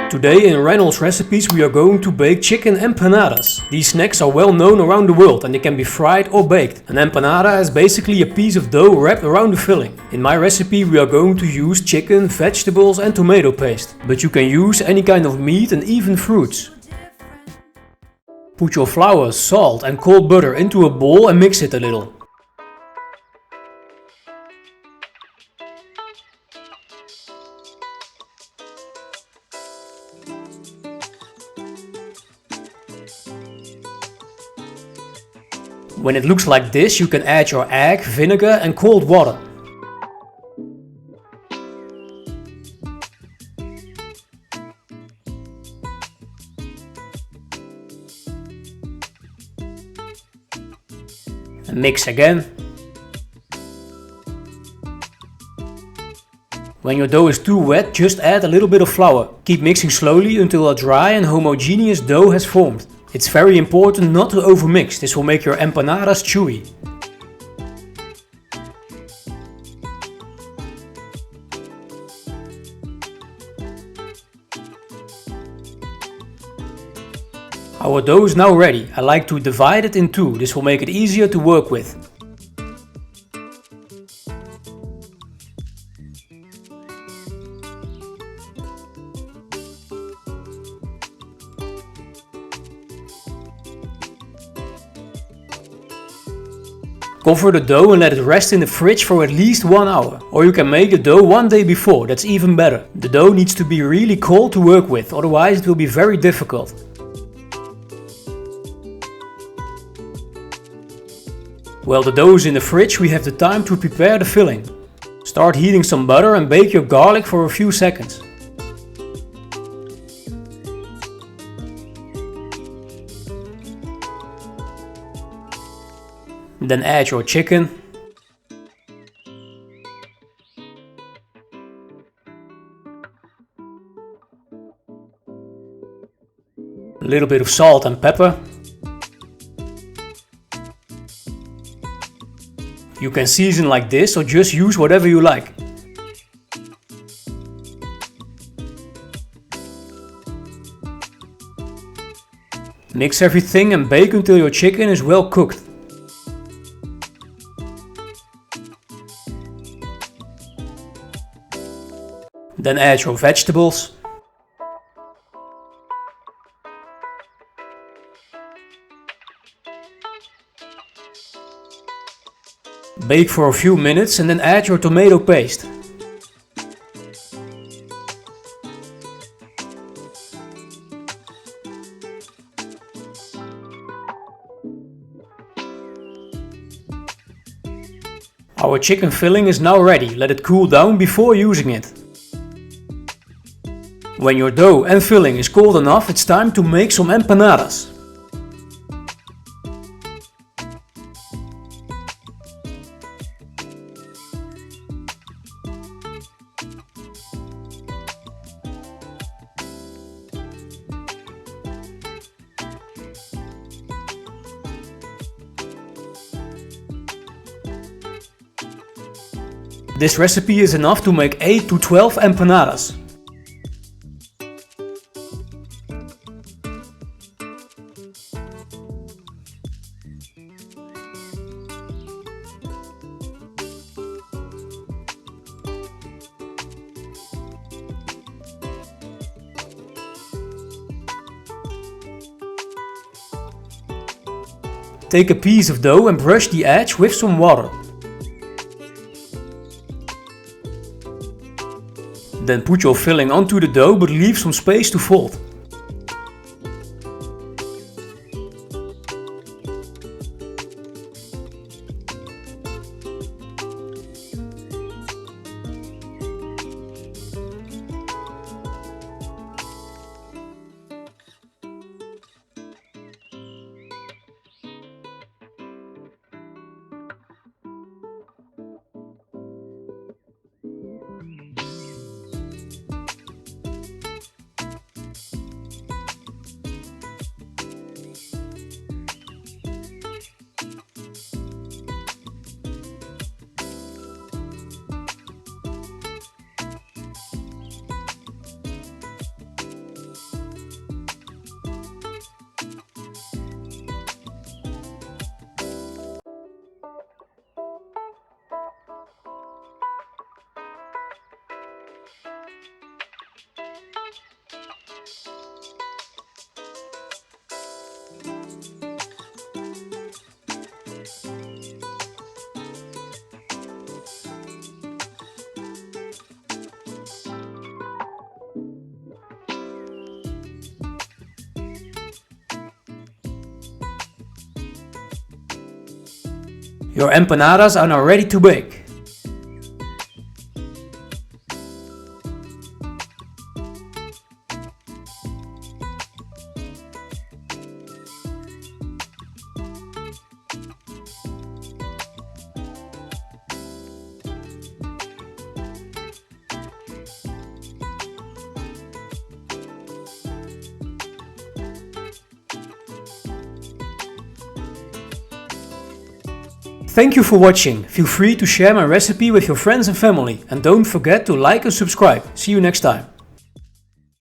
Today in Reynolds Recipes we are going to bake chicken empanadas. These snacks are well known around the world and they can be fried or baked. An empanada is basically a piece of dough wrapped around the filling. In my recipe we are going to use chicken, vegetables and tomato paste. But you can use any kind of meat and even fruits. Put your flour, salt and cold butter into a bowl and mix it a little. When it looks like this, you can add your egg, vinegar and cold water. And mix again. When your dough is too wet, just add a little bit of flour. Keep mixing slowly until a dry and homogeneous dough has formed. It's very important not to overmix, this will make your empanadas chewy. Our dough is now ready. I like to divide it in two, this will make it easier to work with. Cover the dough and let it rest in the fridge for at least 1 hour. Or you can make the dough one day before, that's even better. The dough needs to be really cold to work with, otherwise it will be very difficult. While the dough is in the fridge, we have the time to prepare the filling. Start heating some butter and bake your garlic for a few seconds. Then add your chicken. A little bit of salt and pepper. You can season like this or just use whatever you like. Mix everything and bake until your chicken is well cooked. Then add your vegetables. Bake for a few minutes and then add your tomato paste. Our chicken filling is now ready. Let it cool down before using it. When your dough and filling is cold enough, it's time to make some empanadas. This recipe is enough to make 8 to 12 empanadas. Take a piece of dough and brush the edge with some water. Then put your filling onto the dough but leave some space to fold. Your empanadas are now ready to bake. Thank you for watching. Feel free to share my recipe with your friends and family, and don't forget to like and subscribe. See you next time.